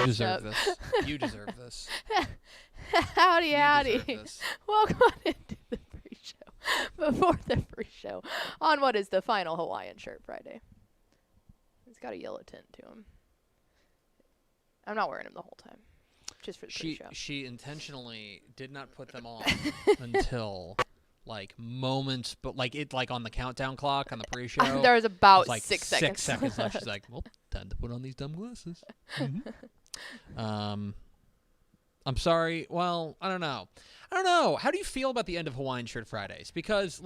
deserve this. You deserve this. Howdy, howdy. Deserve this. Welcome on into the pre-show. Before the pre-show, on what is the final Hawaiian Shirt Friday. He's got a yellow tint to him. I'm not wearing them the whole time, just for the pre-show. She intentionally did not put them on until moments, but on the countdown clock on the pre-show. There was about like 6 seconds. 6 seconds left. She's like, well, time to put on these dumb glasses. I'm sorry. Well, I don't know. How do you feel about the end of Hawaiian Shirt Fridays? Because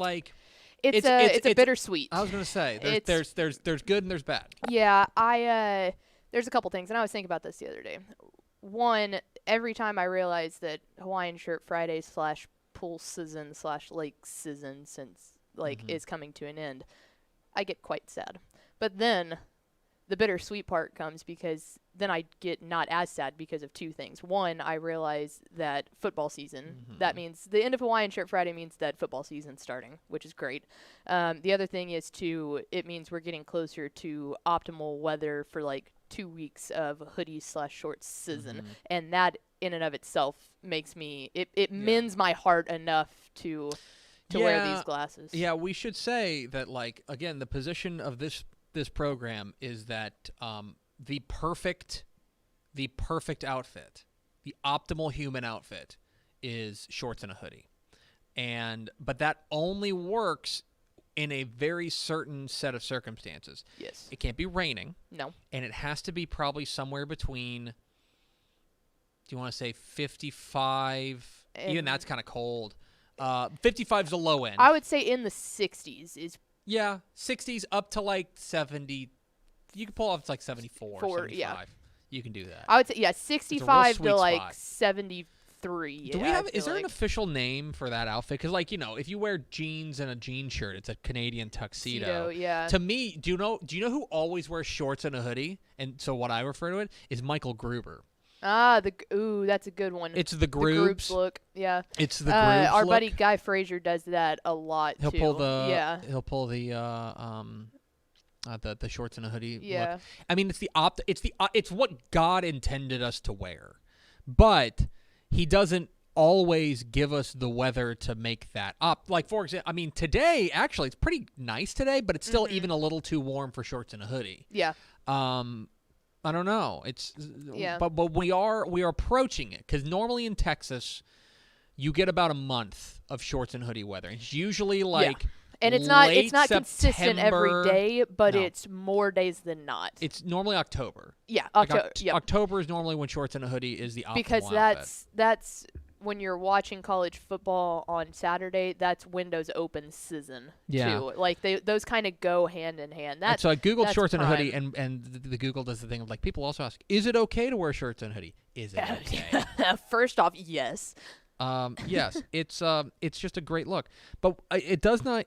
it's a bittersweet. I was gonna say there's good and there's bad. Yeah, there's a couple things, and I was thinking about this the other day. One, every time I realize that Hawaiian Shirt Fridays / pool season / lake season is coming to an end, I get quite sad. But then the bittersweet part comes because then I get not as sad because of two things. One, I realize that football season, that means the end of Hawaiian Shirt Friday means that football season's starting, which is great. The other thing is it means we're getting closer to optimal weather for 2 weeks of hoodies / shorts season. And that in and of itself makes me, it mends my heart enough to wear these glasses. Yeah, we should say that again, the position of this program is that the perfect outfit, the optimal human outfit, is shorts and a hoodie, but that only works in a very certain set of circumstances. Yes, it can't be raining. No, and it has to be probably somewhere between. Do you want to say 55? Even that's kind of cold. 55 is the low end. I would say in the 60s is. Yeah, 60s up to 70. You can pull off 74, 75. Yeah. You can do that. I would say 65 to spot. 73. Do we have? Is there an official name for that outfit? Because if you wear jeans and a jean shirt, it's a Canadian tuxedo. Yeah. To me, do you know who always wears shorts and a hoodie? And so what I refer to it is Michael Gruber. That's a good one. It's the The groups look, yeah. It's the groups Our look. buddy Guy Frazier does that a lot He'll too. pull the yeah. The shorts and a hoodie. Yeah. Look. I mean, it's what God intended us to wear, but He doesn't always give us the weather to make that up. For example, I mean, today actually it's pretty nice today, but it's still even a little too warm for shorts and a hoodie. Yeah. I don't know. But we are approaching it because normally in Texas, you get about a month of shorts and hoodie weather. It's usually and it's not September. consistent every day, but it's more days than not. It's normally October. Yeah, October. October is normally when shorts and a hoodie is the optimal because that's when you're watching college football on Saturday. That's windows open season too. Those kind of go hand in hand. So I googled shorts prime. and a hoodie, and the Google does the thing of people also ask, is it okay to wear shorts and a hoodie? Is it okay? First off, yes. Yes, it's just a great look, but it doesn't.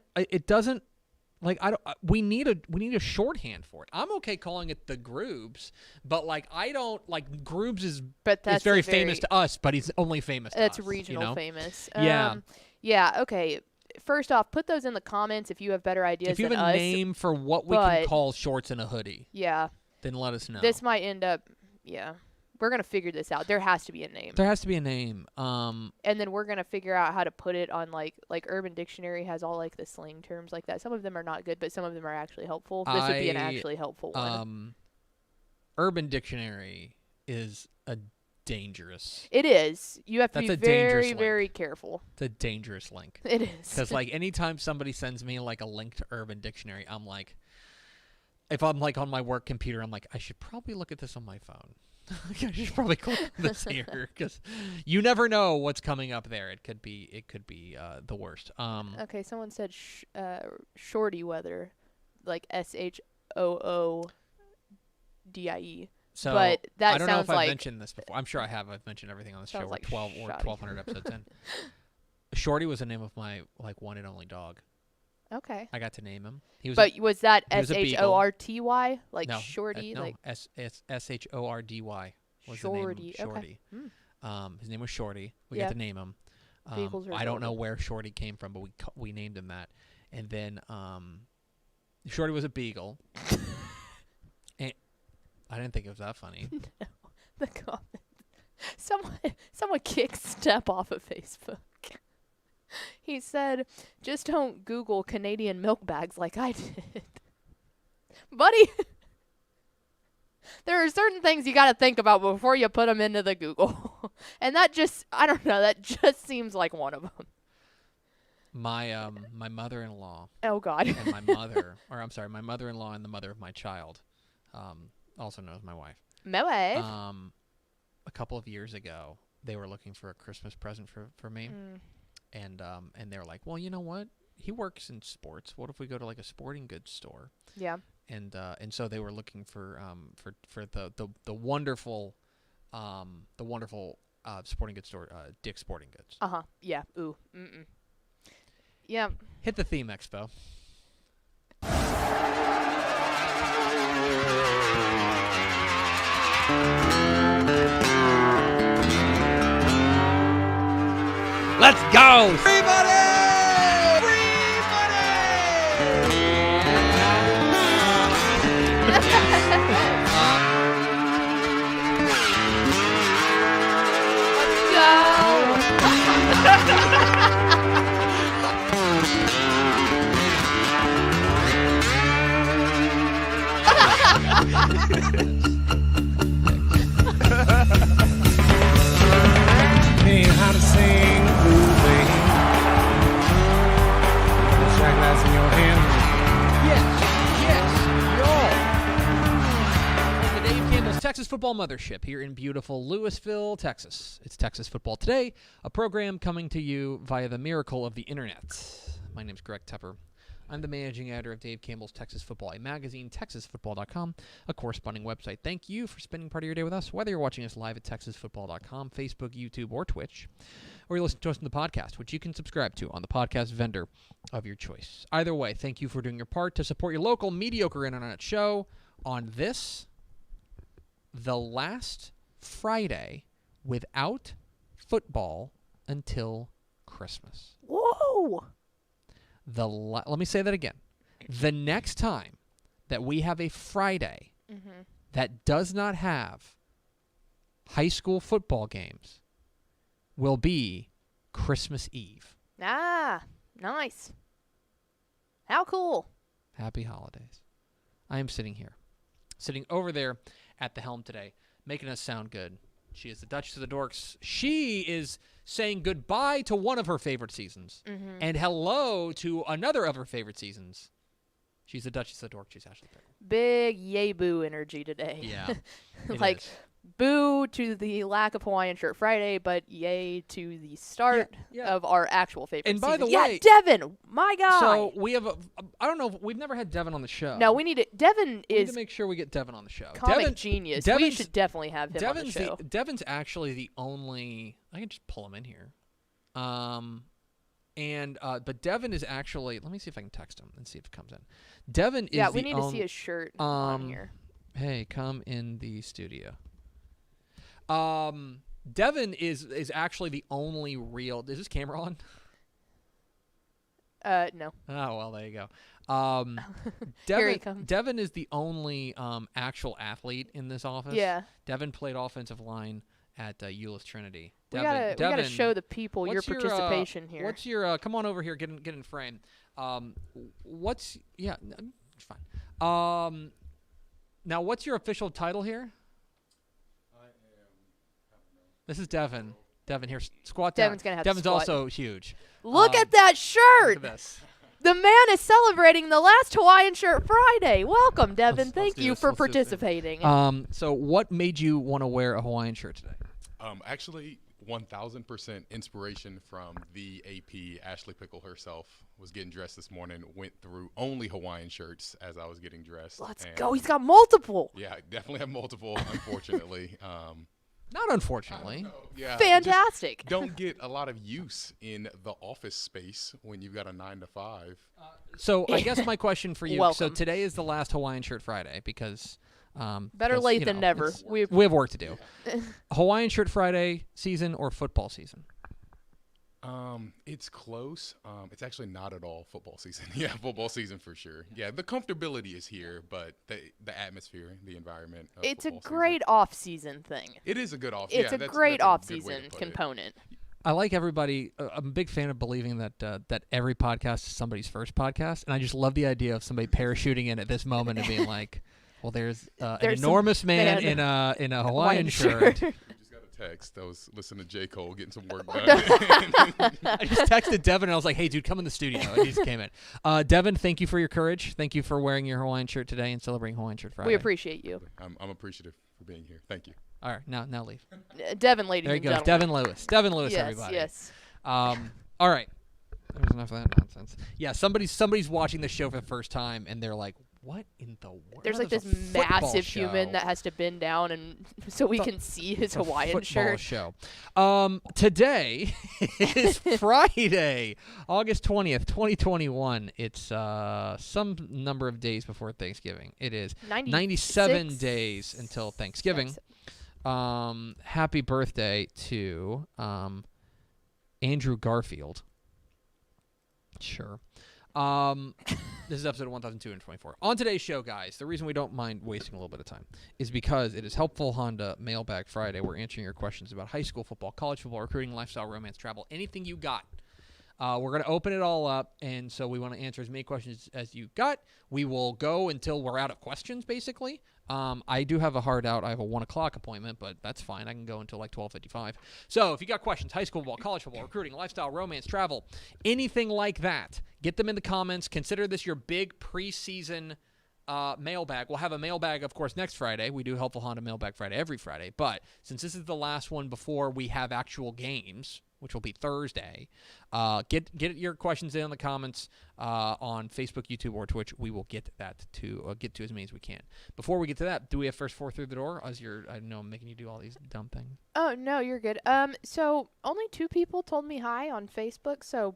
We need a shorthand for it. I'm okay calling it the Groobs, but I don't Groobs is. But that's very famous to us, but he's only famous to us. That's regional famous. Yeah. Yeah. Okay. First off, put those in the comments if you have better ideas. If you have a name for what we can call shorts and a hoodie, then let us know. This might end up. Yeah. We're going to figure this out. There has to be a name. There has to be a name. And then we're going to figure out how to put it on like Urban Dictionary has all the slang terms like that. Some of them are not good, but some of them are actually helpful. This would be an actually helpful one. Urban Dictionary is a dangerous. It is. You have to be very, link. Very careful. It's a dangerous link. It is. Because anytime somebody sends me a link to Urban Dictionary, I'm if I'm on my work computer, I'm I should probably look at this on my phone. I should probably click this here because you never know what's coming up there. It could be the worst. Okay, someone said shorty weather, SHOODIE. So but that I don't know if I've mentioned this before. I'm sure I have. I've mentioned everything on this show. We're 1,200 episodes in. Shorty was the name of my one and only dog. Okay. I got to name him. Was that SHORTY? No, Shorty? No, SHORDY was Shorty. the name. Shorty. Okay. His name was Shorty. We got to name him. I don't know where Shorty came from, but we named him that. And then Shorty was a beagle. And I didn't think it was that funny. No. The comment. Someone kicked Step off of Facebook. He said, "Just don't Google Canadian milk bags like I did." Buddy, there are certain things you got to think about before you put them into the Google. And that just, I don't know, that just seems like one of them. My mother-in-law Oh, God. and my mother-in-law and the mother of my child, also known as my wife. Mailbag. A couple of years ago, they were looking for a Christmas present for me. And they were like, well, you know what? He works in sports. What if we go to like a sporting goods store? Yeah. And so they were looking for the wonderful sporting goods store, Dick's Sporting Goods. Uh-huh. Yeah. Ooh. Mm-mm. Yeah. Hit the theme, Expo. Let's go! Free money! Free money! How to sing blues, baby. Shot glass in your hand. Yes, y'all. From the Dave Campbell's Texas Football Mothership here in beautiful Louisville, Texas. It's Texas Football Today, a program coming to you via the miracle of the internet. My name's Greg Tepper. I'm the managing editor of Dave Campbell's Texas Football, a magazine, TexasFootball.com, a corresponding website. Thank you for spending part of your day with us, whether you're watching us live at TexasFootball.com, Facebook, YouTube, or Twitch, or you listen to us on the podcast, which you can subscribe to on the podcast vendor of your choice. Either way, thank you for doing your part to support your local mediocre internet show on this, the last Friday without football until Christmas. Whoa! Let me say that again. The next time that we have a Friday that does not have high school football games will be Christmas Eve. Ah, nice. How cool. Happy holidays. I am sitting over there at the helm today, making us sound good. She is the Duchess of the Dorks. She is saying goodbye to one of her favorite seasons and hello to another of her favorite seasons. She's the Duchess of the Dorks. She's Ashley Pickle. Big yay boo energy today. Yeah. Like, boo to the lack of Hawaiian Shirt Friday, but yay to the start of our actual favorite And by season. the way, Devin, my guy. So we have I don't know, we've never had Devin on the show. No, we need it. Devin We need is to make sure we get Devin on the show. comic genius. We should definitely have him on the show. Devin's actually the only. I can just pull him in here. But Devin is actually. Let me see if I can text him and see if it comes in. Devin is. Yeah, we need to see his shirt on here. Hey, come in the studio. Devin is actually the only real. Is this camera on? No. Oh well, there you go. Here he comes. Devin is the only actual athlete in this office. Yeah. Devin played offensive line at Euless Trinity. We gotta show the people your participation here. What's your? Come on over here. Get in frame. What's? Yeah, it's fine. Now, what's your official title here? This is Devin. Devin, here, squat down. Devin's gonna have to Devin's squat. Also huge. Look at that shirt. Look at this. The man is celebrating the last Hawaiian Shirt Friday. Welcome, Devin. Thank you for participating. So what made you want to wear a Hawaiian shirt today? Actually, 1,000% inspiration from the AP. Ashley Pickle herself was getting dressed this morning, went through only Hawaiian shirts as I was getting dressed. Let's go. He's got multiple. Yeah, I definitely have multiple, unfortunately. Not unfortunately. Yeah, Fantastic. Don't get a lot of use in the office space when you've got a 9 to 5. So I guess my question for you. Welcome. So today is the last Hawaiian Shirt Friday because better late than never. We have work to do. Hawaiian Shirt Friday season or football season? It's close. It's actually not at all football season. Yeah, football season for sure. Yeah, the comfortability is here, but the atmosphere, the environment. Of It's a football great off-season thing. Season. It is a good off. It's yeah, a that's great a good way off-season to put it. component. I like everybody. I'm a big fan of believing that that every podcast is somebody's first podcast, and I just love the idea of somebody parachuting in at this moment and being like, "Well, there's an There's some enormous man man in a Hawaiian shirt." I just got a text. I was listening to J. Cole getting some work done. I just texted Devin and I was like, "Hey, dude, come in the studio." And he just came in. Devin, thank you for your courage. Thank you for wearing your Hawaiian shirt today and celebrating Hawaiian Shirt Friday. We appreciate you. I'm appreciative for being here. Thank you. All right, now leave. Devin, ladies There you and go, gentlemen. Devin Lewis. Devin Lewis, Yes, everybody. yes. All right. There's enough of that nonsense. Yeah, somebody's watching the show for the first time and they're like, "What in the world?" There's like a this football massive show. human that has to bend down and so we can see his It's a Hawaiian football shirt. show. Today is Friday, August 20th, 2021. It's some number of days before Thanksgiving. It is 97 days until Thanksgiving. Happy birthday to Andrew Garfield. Sure. This is episode 1224. On today's show, guys, the reason we don't mind wasting a little bit of time is because it is Helpful Honda Mailbag Friday. We're answering your questions about high school football, college football, recruiting, lifestyle, romance, travel, anything you got. We're going to open it all up, and so we want to answer as many questions as you got. We will go until we're out of questions, basically. I do have a hard out. I have a 1 o'clock appointment, but that's fine. I can go until like 12:55. So if you got questions, high school football, college football, recruiting, lifestyle, romance, travel, anything like that, get them in the comments. Consider this your big preseason mailbag. We'll have a mailbag, of course, next Friday. We do Helpful Honda Mailbag Friday every Friday. But since this is the last one before we have actual games, which will be Thursday, get your questions in the comments on Facebook, YouTube, or Twitch. We will get to as many as we can. Before we get to that, do we have first four through the door? I know I'm making you do all these dumb things. Oh, no, you're good. So only 2 people told me hi on Facebook, so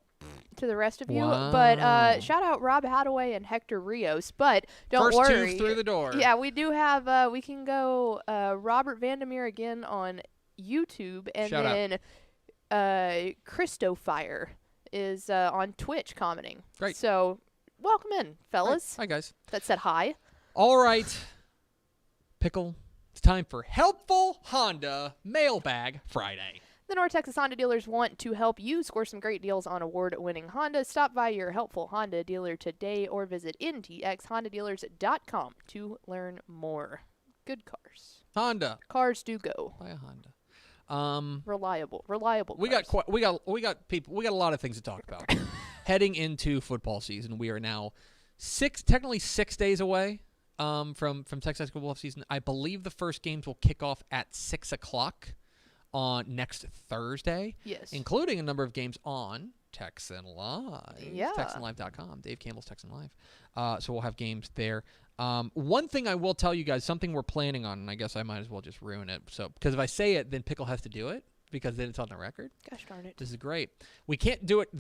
to the rest of you. Wow. But shout out Rob Hadaway and Hector Rios. But don't First worry. 2 through the door. Yeah, we do have, we can go Robert Vandermeer again on YouTube. And Shout out. then Christofire is on Twitch commenting. Great. So welcome in, fellas. Hi, guys. That said hi. All right, Pickle, it's time for Helpful Honda Mailbag Friday. The North Texas Honda dealers want to help you score some great deals on award-winning Honda. Stop by your Helpful Honda dealer today or visit ntxhondadealers.com to learn more. Good cars. Honda. Cars do go. Buy a Honda. Reliable We cars. got a lot of things to talk about. Heading into football season, we are now technically 6 days away from Texas football season. I believe the first games will kick off at 6 o'clock on next Thursday. Yes. Including a number of games on Texan Live. Yeah. TexanLive.com. Dave Campbell's Texan Live. So we'll have games there. One thing I will tell you guys, something we're planning on, and I guess I might as well just ruin it. So because if I say it, then Pickle has to do it because then it's on the record. Gosh darn it. This is great. We can't do it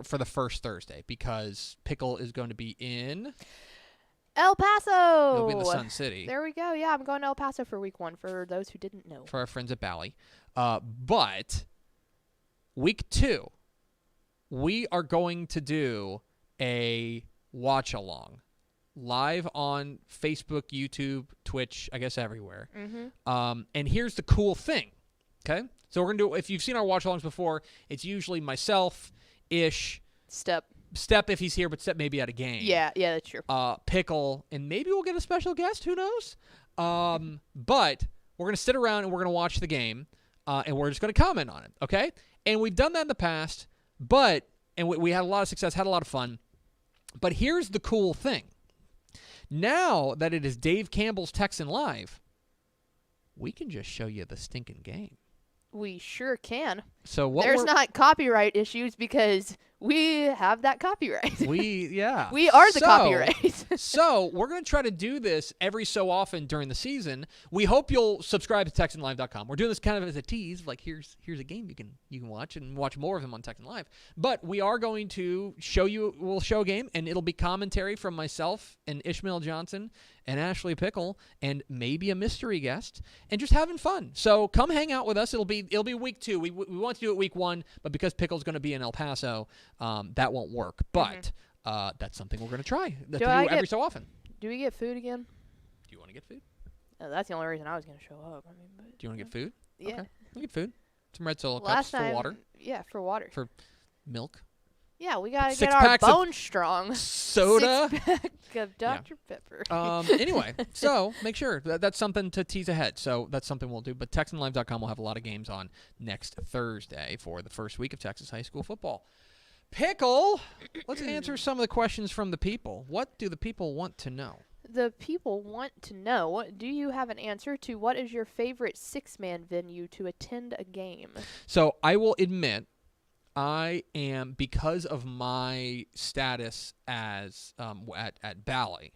for the first Thursday because Pickle is going to be in. El Paso. He'll be in the Sun City. There we go. Yeah, I'm going to El Paso for week 1 for those who didn't know. For our friends at Bally. But week 2, we are going to do a watch-along live on Facebook, YouTube, Twitch, I guess everywhere. Mm-hmm. And here's the cool thing, okay? So we're going to do, if you've seen our watch-alongs before, it's usually myself, Ish, Step if he's here, but Step may be at a game. Yeah, that's true. Pickle, and maybe we'll get a special guest. Who knows? But we're going to sit around and we're going to watch the game, and we're just going to comment on it, okay? And we've done that in the past, and we had a lot of success, had a lot of fun. But here's the cool thing. Now that it is Dave Campbell's Texan Live, we can just show you the stinking game. We sure can. So There's not copyright issues because we have that copyright. We are the copyright. So we're going to try to do this every so often during the season. We hope you'll subscribe to TexanLive.com. We're doing this kind of as a tease, like here's a game you can watch and watch more of them on Texan Live. But we are going to we'll show a game, and it'll be commentary from myself and Ishmael Johnson and Ashley Pickle and maybe a mystery guest and just having fun. So come hang out with us. It'll be week 2. We want to do it week 1, but because Pickle's going to be in El Paso, that won't work. But that's something we're going to try to do every so often. Do we get food again? Do you want to get food? That's the only reason I was going to show up. I mean, but Do you want to get food? yeah. Okay. We'll get food. Some red Solo Last cups time, for water. Yeah, for water. For milk. Yeah, we gotta get Six our packs of bones strong. Soda. 6-pack of Dr. Pepper. Anyway, so make sure that's something to tease ahead. So that's something we'll do. But TexanLive.com will have a lot of games on next Thursday for the first week of Texas high school football. Pickle, let's answer some of the questions from the people. What do the people want to know? The people want to know, do you have an answer to what is your favorite 6-man venue to attend a game? So I will admit, I am, because of my status as at Bally,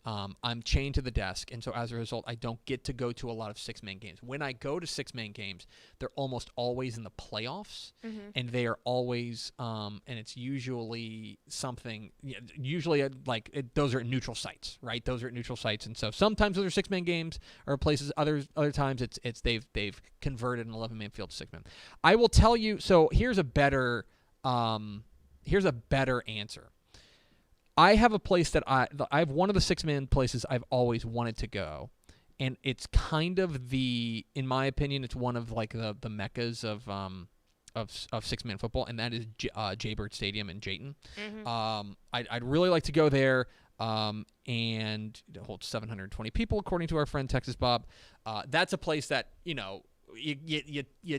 I'm chained to the desk, and so as a result, I don't get to go to a lot of 6-man games. When I go to 6-man games, they're almost always in the playoffs, and they are always, and it's usually something. Usually, those are at neutral sites, right? Those are at neutral sites, and so sometimes those are 6-man games, or places. Other times, it's they've converted an 11-man field to 6-man. I will tell you. So here's a better answer. I have a place that I have one of the 6-man places I've always wanted to go, and it's kind of in my opinion, it's one of like the meccas of 6-man football, and that is Jaybird Stadium in Jayton. I'd really like to go there, and it holds 720 people according to our friend Texas Bob. That's a place that you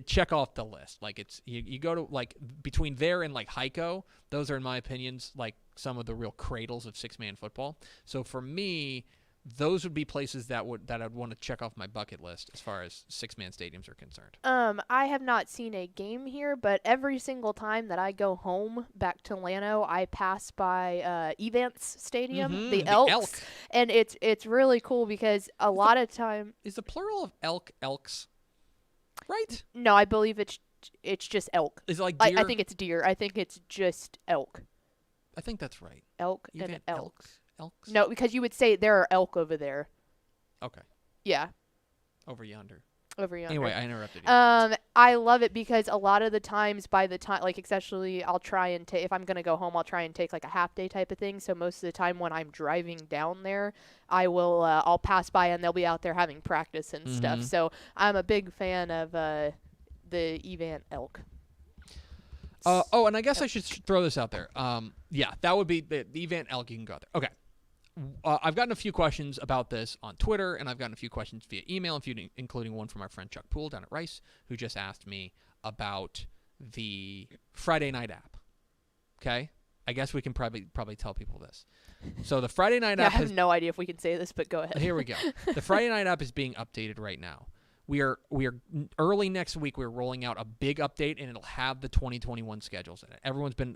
check off the list. Like you go to like between there and like Heiko, those are in my opinions like some of the real cradles of 6-man football. So for me, those would be places that I'd want to check off my bucket list as far as 6-man stadiums are concerned. I have not seen a game here, but every single time that I go home back to Llano, I pass by Events Stadium, the Elks, and it's really cool because a lot of time is the plural of elks. Right? No, I believe it's just elk. Is it like deer? I think it's deer. I think it's just elk. I think that's right. Elk Even and elk. Elks? No, because you would say there are elk over there. Okay. Yeah. Over yonder. Over yonder. Anyway, I interrupted you. I love it because a lot of the times by the time, like especially I'll try and take, if I'm going to go home, I'll try and take like a half day type of thing. So most of the time when I'm driving down there, I'll pass by and they'll be out there having practice and stuff. So I'm a big fan of the Event Elk. And I guess I should throw this out there. Yeah, that would be the Event Elk. You can go out there. Okay. I've gotten a few questions about this on Twitter, and I've gotten a few questions via email, including one from our friend Chuck Poole down at Rice, who just asked me about the Friday night app. Okay? I guess we can probably tell people this. So the Friday night app I have no idea if we can say this, but go ahead. Here we go. The Friday night app is being updated right now. We are early next week. We're rolling out a big update, and it'll have the 2021 schedules in it. Everyone's been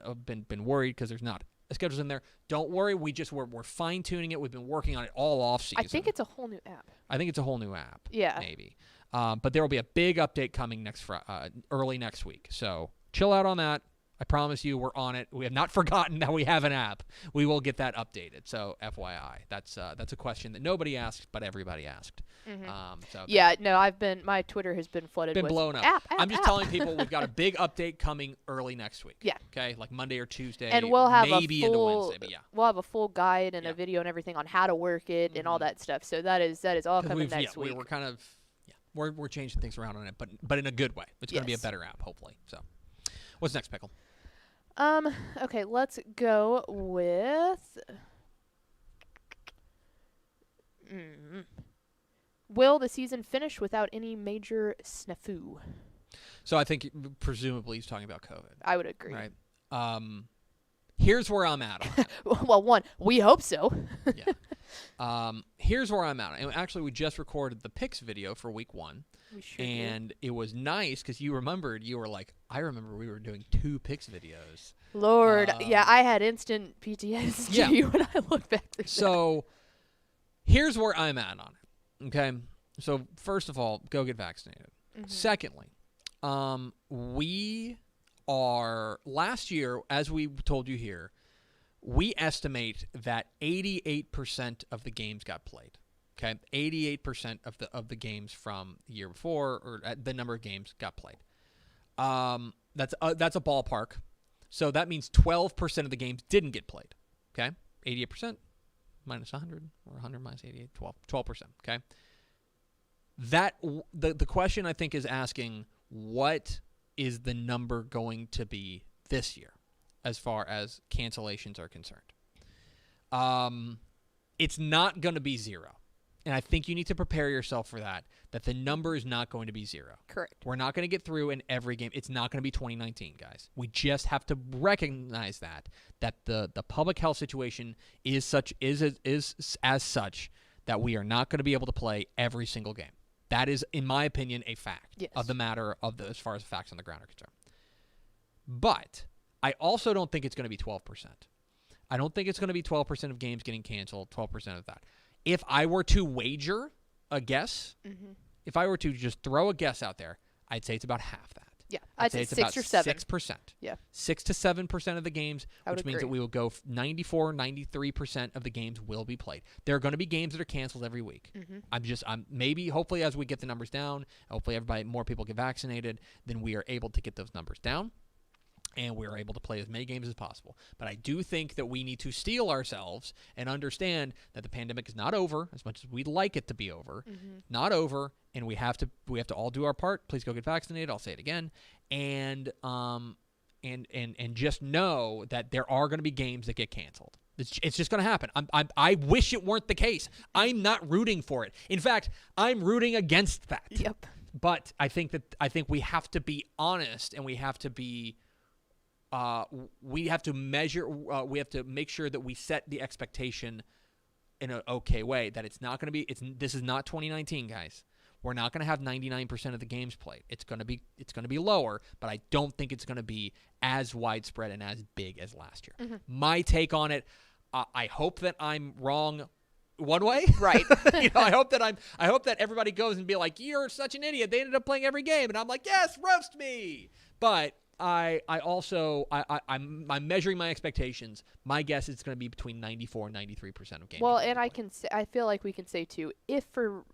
worried because there's not schedules in there. Don't worry. We're fine tuning it. We've been working on it all off season. I think it's a whole new app. I think it's a whole new app. Yeah. Maybe. But there will be a big update coming early next week. So chill out on that. I promise you, we're on it. We have not forgotten that we have an app. We will get that updated. So FYI, that's a question that nobody asked, but everybody asked. My Twitter has been flooded with blown up. App, I'm just telling people we've got a big update coming early next week. Yeah. Okay, like Monday or Tuesday, and we'll have maybe into Wednesday, but yeah. We'll have a full guide and a video and everything on how to work it and all that stuff. So that is all coming next week. We're kind of we're changing things around on it, but in a good way. It's going to be a better app, hopefully. So, what's next, Pickle? Okay, let's go with. Will the season finish without any major snafu? So I think presumably he's talking about COVID. I would agree. Right. Here's where I'm at on it. Well, one, we hope so. Yeah. Here's where I'm at. And actually, we just recorded the picks video for week 1. We sure And it was nice because you remembered, you were like, I remember we were doing 2 picks videos. Lord, yeah, I had instant PTSD Yeah. when I look back through So here's where I'm at on it. Okay. So first of all, go get vaccinated. Mhm. Secondly, we are last year, as we told you here, we estimate that 88% of the games got played. Okay, 88% of the games from the year before, or the number of games got played. That's a ballpark. So that means 12% of the games didn't get played. Okay, 88% minus 100, or 100 minus 88, 12%. Okay. That the question I think is asking, what is the number going to be this year as far as cancellations are concerned? It's not going to be 0. And I think you need to prepare yourself for that the number is not going to be 0. Correct. We're not going to get through in every game. It's not going to be 2019, guys. We just have to recognize that the public health situation is as such that we are not going to be able to play every single game. That is, in my opinion, a fact of the matter as far as facts on the ground are concerned. But I also don't think it's going to be 12%. I don't think it's going to be 12% of games getting canceled, 12% of that. If I were to wager a guess, if I were to just throw a guess out there, I'd say it's about half that. Yeah, I'd I'd say say it's 6 about or 7. 6%. Yeah. 6 to 7% of the games, I would which means that agree. we will go 94, 93% of the games will be played. There are going to be games that are canceled every week. Hopefully as we get the numbers down, hopefully more people get vaccinated, then we are able to get those numbers down. And we're able to play as many games as possible. But I do think that we need to steel ourselves and understand that the pandemic is not over, as much as we'd like it to be over. Not over, and we have to all do our part. Please go get vaccinated. I'll say it again. And just know that there are going to be games that get canceled. It's just going to happen. I wish it weren't the case. I'm not rooting for it. In fact, I'm rooting against that. Yep. But I think we have to be honest, and we have to be. We have to measure. We have to make sure that we set the expectation in an okay way. That it's not going to be. This is not 2019, guys. We're not going to have 99% of the games played. It's going to be lower, but I don't think it's going to be as widespread and as big as last year. My take on it. I hope that I'm wrong. One way, Right? I hope that everybody goes and be like, "You're such an idiot. They ended up playing every game," and I'm like, "Yes, roast me." But I'm measuring my expectations. My guess is it's going to be between 94 and 93% of games. Well, and I feel like we can say too, if for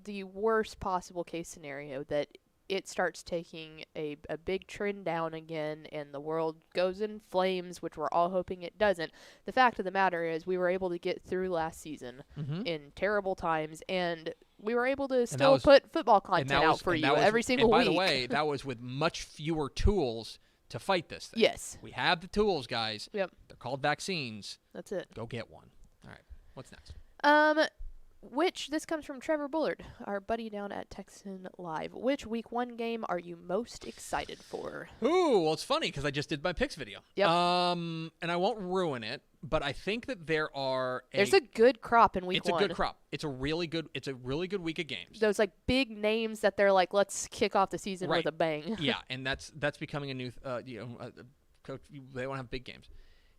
the worst possible case scenario that it starts taking a big trend down again and the world goes in flames, which we're all hoping it doesn't, the fact of the matter is we were able to get through last season in terrible times, and we were able to still put football content out for you every single week. And by the way, that was with much fewer tools to fight this thing. Yes. We have the tools, guys. Yep. They're called vaccines. That's it. Go get one. All right. What's next? This comes from Trevor Bullard, our buddy down at Texan Live. Which week 1 game are you most excited for? Ooh, well, it's funny because I just did my picks video. Yep. And I won't ruin it, but I think that there's a good crop in week 1. It's a good crop. It's a really good week of games. Those like big names that they're like, let's kick off the season Right. with a bang. Yeah, and that's becoming a new coach. They want to have big games.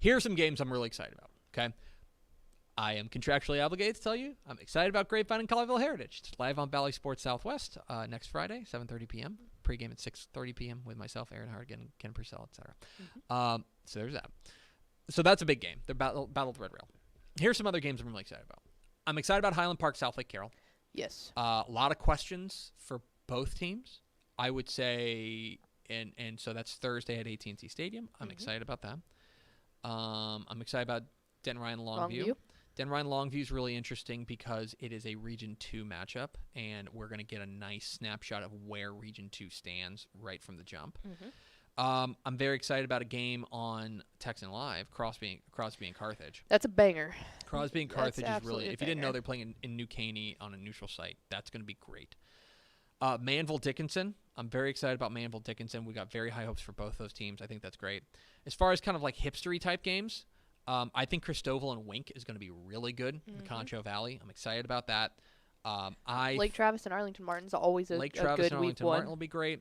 Here are some games I'm really excited about. Okay. I am contractually obligated to tell you I'm excited about Grapevine and Colleyville Heritage. It's live on Valley Sports Southwest next Friday, 7:30 p.m. Pre-game at 6:30 p.m. with myself, Aaron Hardigan, Ken Purcell, etc. So there's that. So that's a big game. The Battle of Red Rail. Here's some other games I'm really excited about. I'm excited about Highland Park, South Lake Carroll. Yes. A lot of questions for both teams, I would say, and so that's Thursday at AT&T Stadium. I'm excited about that. I'm excited about Denton Ryan Longview. Denton Ryan Longview is really interesting because it is a Region 2 matchup, and we're going to get a nice snapshot of where Region 2 stands right from the jump. I'm very excited about a game on Texan Live, Crosby and Carthage. That's a banger. Crosby and Carthage is really, absolutely if you didn't know banger. they're playing in New Caney on a neutral site, that's going to be great. Manville Dickinson, I'm very excited about Manville Dickinson. We got very high hopes for both those teams. I think that's great. As far as kind of like hipstery type games, I think Cristoval and Wink is going to be really good in the Concho Valley. I'm excited about that. Lake Travis and Arlington Martin's always a Lake good Travis and week Arlington one. Martin will be great.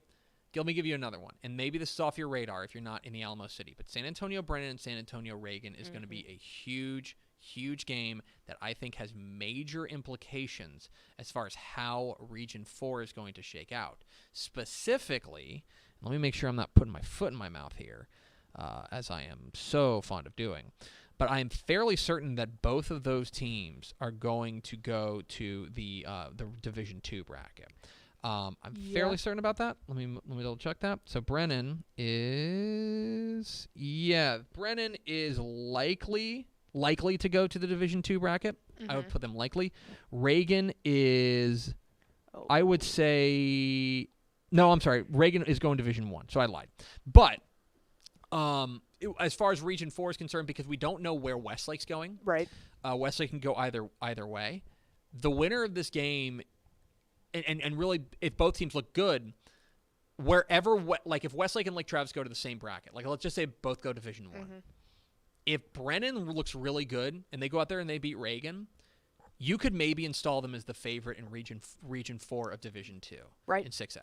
Let me give you another one, and maybe this is off your radar if you're not in the Alamo City, but San Antonio Brennan and San Antonio Reagan is going to be a huge, huge game that I think has major implications as far as how Region 4 is going to shake out. Specifically, let me make sure I'm not putting my foot in my mouth here, as I am so fond of doing, but I am fairly certain that both of those teams are going to go to the Division 2 bracket. I'm fairly certain about that. Let me double check that. So Brennan is likely to go to the Division 2 bracket. I would put them likely. Reagan is, I would say, no, I'm sorry. Reagan is going Division 1, so I lied. But as far as Region 4 is concerned, because we don't know where Westlake's going, Right. Westlake can go either way. The winner of this game. And really, if both teams look good, if Westlake and Lake Travis go to the same bracket, like let's just say both go Division 1. If Brennan looks really good and they go out there and they beat Reagan, you could maybe install them as the favorite in Region 4 of Division 2 Right. in 6A.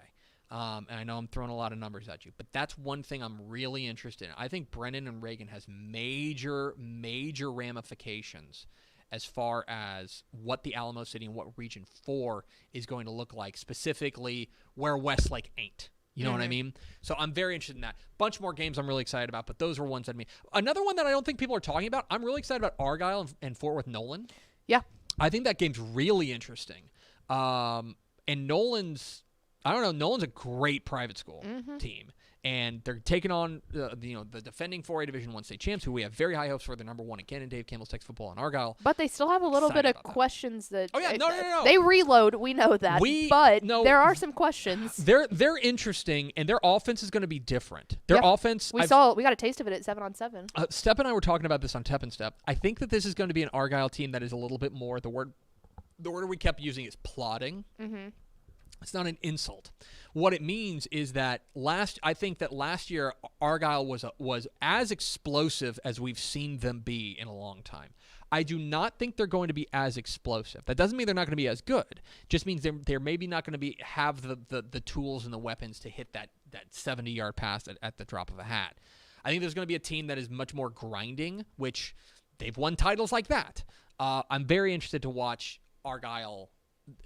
And I know I'm throwing a lot of numbers at you, but that's one thing I'm really interested in. I think Brennan and Reagan has major, major ramifications as far as what the Alamo City and what Region 4 is going to look like, specifically where Westlake ain't. You know what I mean? So I'm very interested in that. Bunch more games I'm really excited about, but those are ones that Another one that I don't think people are talking about, I'm really excited about Argyle and Fort Worth Nolan. Yeah. I think that game's really interesting. And Nolan's a great private school team. And they're taking on the defending 4A Division 1 state champs, who we have very high hopes for. They're number one again in Dave Campbell's Texas football in Argyle. But they still have a little bit Excited of about that. questions that. Oh yeah, no. They reload. We know that. There are some questions. They're interesting, and their offense is going to be different. Their offense. We got a taste of it at 7-on-7. Step and I were talking about this on Tep and Step. I think that this is going to be an Argyle team that is a little bit more. The word we kept using is plodding. It's not an insult. What it means is that I think that last year Argyle was as explosive as we've seen them be in a long time. I do not think they're going to be as explosive. That doesn't mean they're not going to be as good. It just means they're maybe not going to have the tools and the weapons to hit that 70-yard pass at the drop of a hat. I think there's going to be a team that is much more grinding, which they've won titles like that. I'm very interested to watch Argyle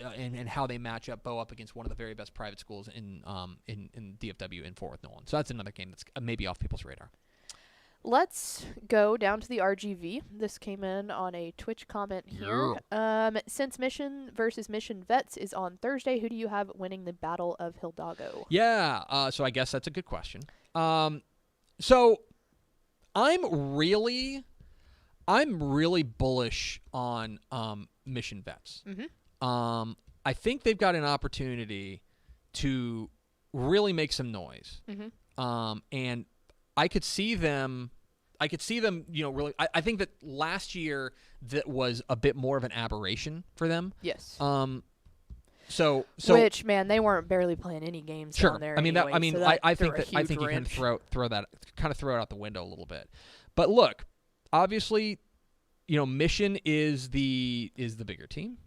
and how they match up against one of the very best private schools in DFW in Fort Worth Nolan. So that's another game that's maybe off people's radar. Let's go down to the RGV. This came in on a Twitch comment here. Since Mission versus Mission Vets is on Thursday, who do you have winning the Battle of Hidalgo? Yeah, so I guess that's a good question. So I'm really bullish on Mission Vets. I think they've got an opportunity to really make some noise. And I could see them, really. I think that last year that was a bit more of an aberration for them. Yes. So which, man, they weren't barely playing any games down there. I think you can throw it out the window a little bit. But look, obviously, Mission is the bigger team.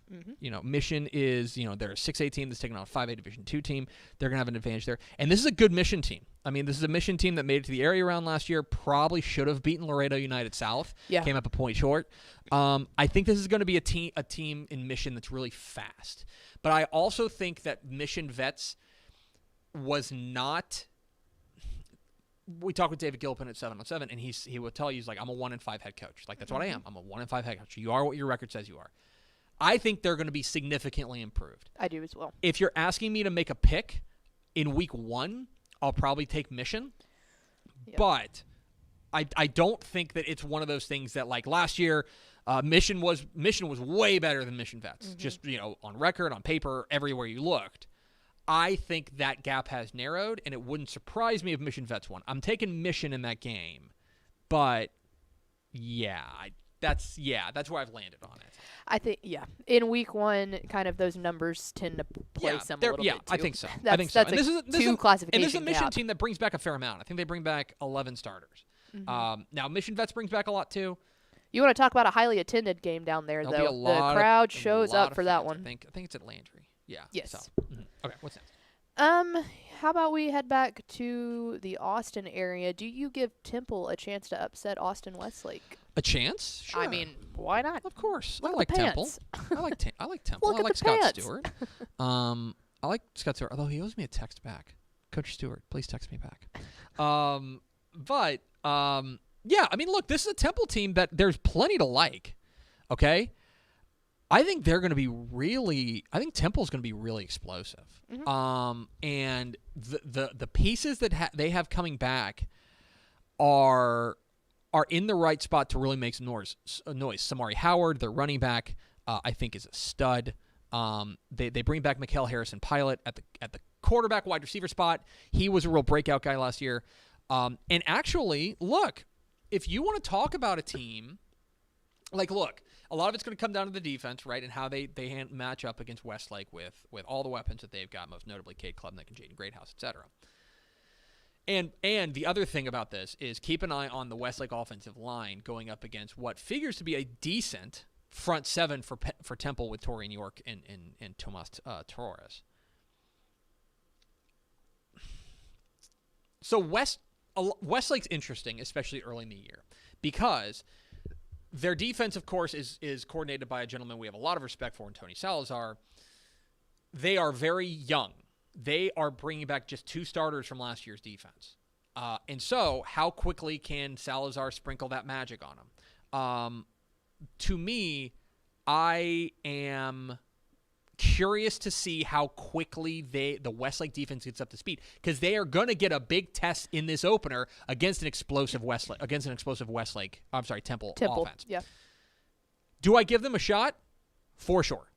Mission is, they're a 6A team that's taking on a 5A Division 2 team. They're going to have an advantage there. And this is a good Mission team. I mean, this is a Mission team that made it to the area round last year, probably should have beaten Laredo United South. Yeah. Came up a point short. I think this is going to be a team in Mission that's really fast. But I also think that Mission Vets was not... We talked with David Gilpin at 7-on-7, and he would tell you, he's like, I'm a 1-5 head coach. Like, that's what I am. I'm a 1-5 head coach. You are what your record says you are. I think they're going to be significantly improved. I do as well. If you're asking me to make a pick in week 1, I'll probably take Mission. Yep. But I don't think that it's one of those things that, like last year, Mission was way better than Mission Vets. Just, on record, on paper, everywhere you looked. I think that gap has narrowed, and it wouldn't surprise me if Mission Vets won. I'm taking Mission in that game, but that's where I've landed on it. I think in week 1, kind of those numbers tend to play some a little bit too. I think so. That's And this is two classification and this is a Mission gap. team that brings back a fair amount. I think they bring back 11 starters. Now, Mission Vets brings back a lot, too. You want to talk about a highly attended game down there, There'll be though. a lot The crowd a shows lot up of for that fans. one. I think it's at Landry. Yeah. Yes. So, okay, what's next? How about we head back to the Austin area? Do you give Temple a chance to upset Austin Westlake? A chance? Sure. I mean, why not? Of course. Look I at like the Temple. pants. I like Temple. Look I at like the Scott pants. Stewart. I like Scott Stewart, although he owes me a text back. Coach Stewart, please text me back. Yeah, I mean, look, this is a Temple team that there's plenty to like. Okay? I think they're going to be I think Temple's going to be really explosive. And the pieces that they have coming back are in the right spot to really make some noise. Samari Howard, their running back, I think is a stud. They bring back Mikael Harrison Pilot at the quarterback wide receiver spot. He was a real breakout guy last year. And actually, look, if you want to talk about a team, look, a lot of it's going to come down to the defense, right, and how they match up against Westlake with all the weapons that they've got, most notably Cade Klubnik and Jaden Greathouse, etc. And the other thing about this is keep an eye on the Westlake offensive line going up against what figures to be a decent front seven for Temple with Torian York and Tomas Torres. So Westlake's interesting, especially early in the year, because their defense, of course, is coordinated by a gentleman we have a lot of respect for in Tony Salazar. They are very young. They are bringing back just 2 starters from last year's defense. And so how quickly can Salazar sprinkle that magic on them? To me, I am curious to see how quickly the Westlake defense gets up to speed, because they are going to get a big test in this opener against an explosive Temple offense. Yeah. Do I give them a shot? For sure.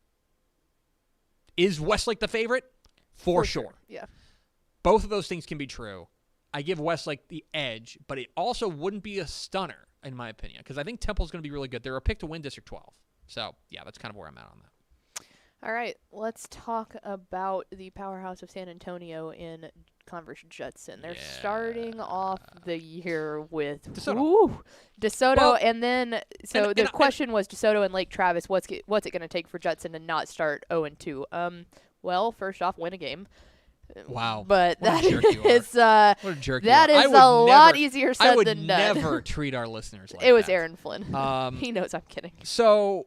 Is Westlake the favorite? For sure. Yeah. Both of those things can be true. I give Westlake the edge, but it also wouldn't be a stunner, in my opinion, because I think Temple's going to be really good. They're a pick to win District 12. So, yeah, that's kind of where I'm at on that. All right, let's talk about the powerhouse of San Antonio in Converse Judson. They're starting off the year with DeSoto, and then the question was DeSoto and Lake Travis. What's it going to take for Judson to not start 0-2? Well, first off, win a game. Wow, but what that a jerk you are. is what a jerk that you are. is a lot easier said than done. I would never treat our listeners like that. It was Aaron Flynn. He knows I'm kidding. So,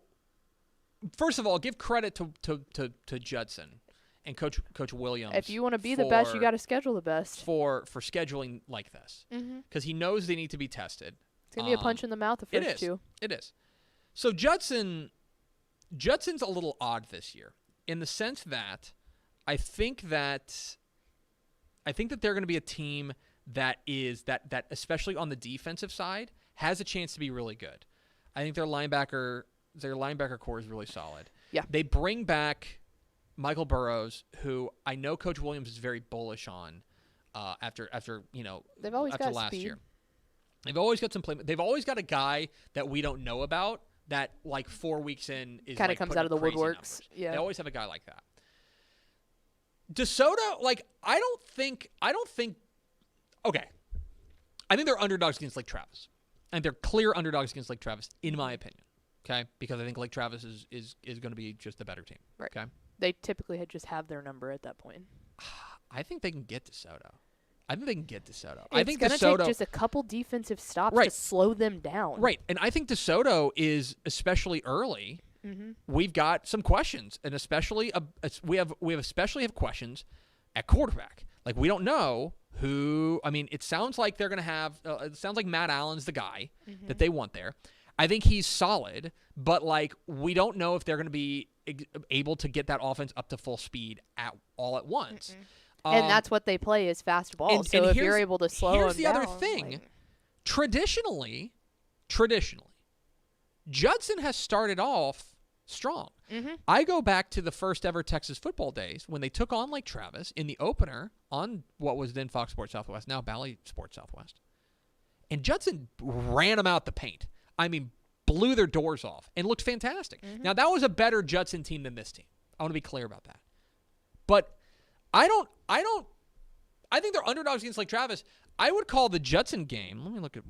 first of all, give credit to Judson and Coach Williams. If you want to be the best, you got to schedule the best. For scheduling like this, because he knows they need to be tested. It's gonna be a punch in the mouth the first 2. It is. So Judson's a little odd this year in the sense that I think that they're going to be a team that is that especially on the defensive side has a chance to be really good. I think their linebacker core is really solid. Yeah. They bring back Michael Burrows, who I know Coach Williams is very bullish on after they've always after got last speed. year. They've always got some play. They've always got a guy that we don't know about that 4 weeks in is kind of comes out of the woodworks. Numbers. Yeah. They always have a guy like that. DeSoto, I don't think okay. I think they're underdogs against Lake Travis. And they're clear underdogs against Lake Travis, in my opinion. Okay? Because I think Lake Travis is going to be just the better team. Right. Okay. They typically just have their number at that point. I think they can get DeSoto. I think It's going to take just a couple defensive stops to slow them down. Right. And I think DeSoto is, especially early, we've got some questions. And especially, we have questions at quarterback. We don't know who. I mean, it sounds like they're going to have. It sounds like Matt Allen's the guy that they want there. I think he's solid, but we don't know if they're going to be able to get that offense up to full speed all at once. And that's what they play is fast ball. So if you're able to slow them down. Here's the other thing. Traditionally, Judson has started off strong. I go back to the first ever Texas football days when they took on Lake Travis in the opener on what was then Fox Sports Southwest, now Bally Sports Southwest. And Judson ran them out the paint. I mean, blew their doors off and looked fantastic. Now, that was a better Judson team than this team. I want to be clear about that. But I think they're underdogs against Lake Travis. I would call the Judson game. Let me look at.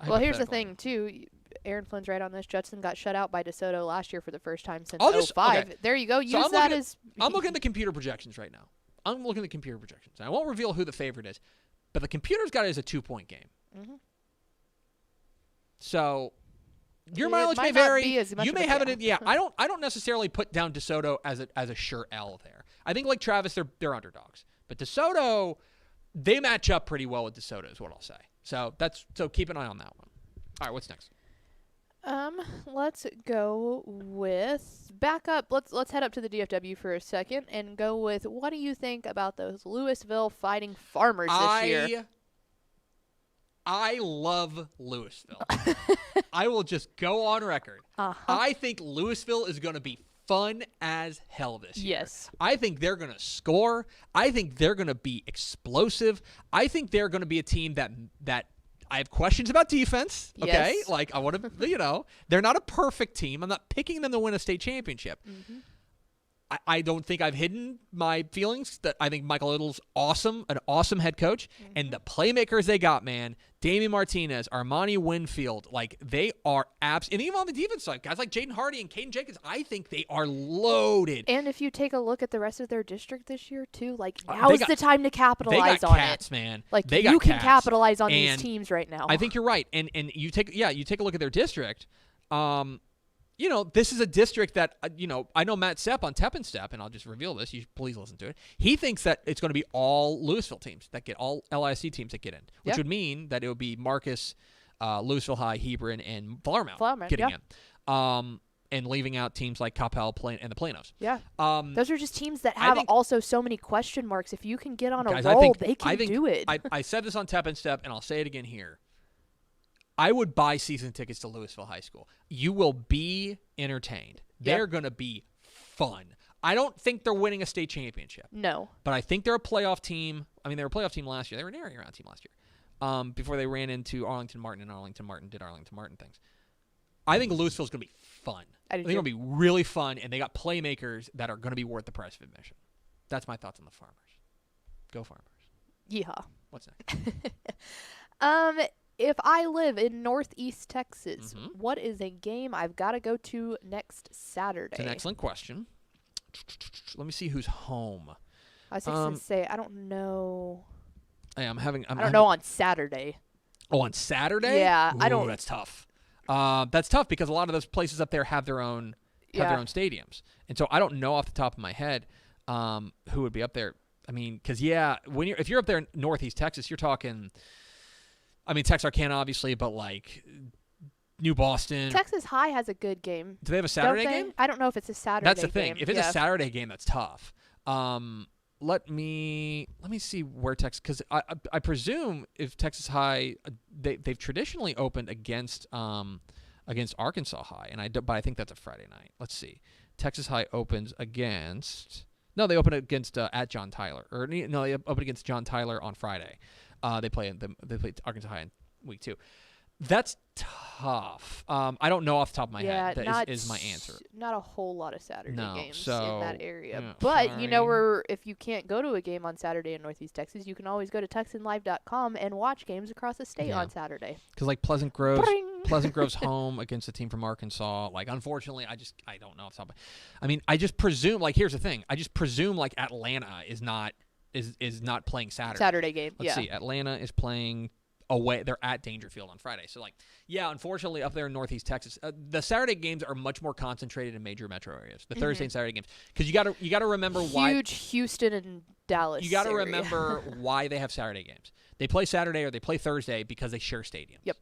Well, here's the hypothetical. thing too. Aaron Flynn's right on this. Judson got shut out by DeSoto last year for the first time since I'll just- 05. okay. There you go. Use I'm that looking- as. I'm looking at the computer projections right now. I'm looking at the computer projections. I won't reveal who the favorite is, but the computer's got it as a 2-point game. Mhm. So your It mileage might may not vary. be as much You of may a have deal. it. Yeah, I don't necessarily put down DeSoto as a sure L there. I think like Travis, they're underdogs, but DeSoto, they match up pretty well with DeSoto is what I'll say. So keep an eye on that one. All right, what's next? Let's go with back up. Let's head up to the DFW for a second and go with what do you think about those Louisville Fighting Farmers this year? I love Louisville. I will just go on record. Uh-huh. I think Louisville is going to be fun as hell this year. Yes. I think they're going to score. I think they're going to be explosive. I think they're going to be a team that I have questions about defense. Okay, Yes. like I want to, they're not a perfect team. I'm not picking them to win a state championship. Mm-hmm. I don't think I've hidden my feelings that I think Michael Little's awesome, an awesome head coach, and the playmakers they got, man, Damian Martinez, Armani Winfield, like they are and even on the defense side, guys like Jaden Hardy and Caden Jenkins, I think they are loaded. And if you take a look at the rest of their district this year too, like They now's got- the time to They capitalize got on cats, it. man. Like they you got can cats. capitalize on these And teams right now. I think you're right, and you take a look at their district. This is a district that, I know Matt Sepp on Tep and Step, and I'll just reveal this. You please listen to it. He thinks that it's going to be all Louisville teams that get all LISC teams that get in, which Yeah. would mean that it would be Marcus, Louisville High, Hebron, and Flowermount getting yeah. in. And leaving out teams like Coppell and the Planos. Yeah. Um, Those are just teams that I have think- also so many question marks. If you can get on a guys, roll, they I can think do it. I said this on Tep and Step, and I'll say it again here. I would buy season tickets to Louisville High School. You will be entertained. They're going to be fun. I don't think they're winning a state championship, No. but I think they're a playoff team. I mean, they were a playoff team last year. They were an area round team last year before they ran into Arlington Martin, and Arlington Martin did Arlington Martin things. I think Louisville's going to be fun. I do think it'll be really fun, and they got playmakers that are going to be worth the price of admission. That's my thoughts on the Farmers. Go Farmers. Yeehaw. What's next? If I live in Northeast Texas, Mhm. what is a game I've got to go to next Saturday? It's an excellent question. Let me see who's home. I was going to say, I don't know. Hey, I don't know on Saturday. Oh, on Saturday? Yeah, I don't- That's tough. That's tough because a lot of those places up there have their own Yeah. stadiums, and so I don't know off the top of my head who would be up there. I mean, because if you're up there in Northeast Texas, you're talking. I mean, Texarkana obviously, but like New Boston. Texas High has a good game. Do they have a Don't Saturday they? game? I don't know if it's a Saturday That's the thing. game. If it's Yeah. a Saturday game, that's tough. Let me see where Texas, because I presume if Texas High, they've traditionally opened against Arkansas High, but I think that's a Friday night. Let's see. Texas High opens against. No, they open against at John Tyler, they open against John Tyler on Friday. They play Arkansas High in week 2. That's tough. I don't know off the top of my head. That is my answer. Not a whole lot of Saturday No, games so, in that area. yeah, But sorry. if you can't go to a game on Saturday in Northeast Texas, you can always go to TexanLive.com and watch games across the state Yeah. on Saturday. Because like Pleasant Grove's Bring. home against a team from Arkansas. Like, unfortunately, I don't know off the top of my. I mean, I just presume. Like, here's the thing. I just presume like Atlanta is not playing Saturday. Saturday game. Let's yeah. see. Atlanta is playing away. They're at Dangerfield on Friday. So like, yeah, unfortunately, up there in Northeast Texas, the Saturday games are much more concentrated in major metro areas. The Thursday and Saturday games, because you got to remember why. Huge Houston and Dallas. You got to area. remember why they have Saturday games. They play Saturday or they play Thursday because they share stadiums. Yep.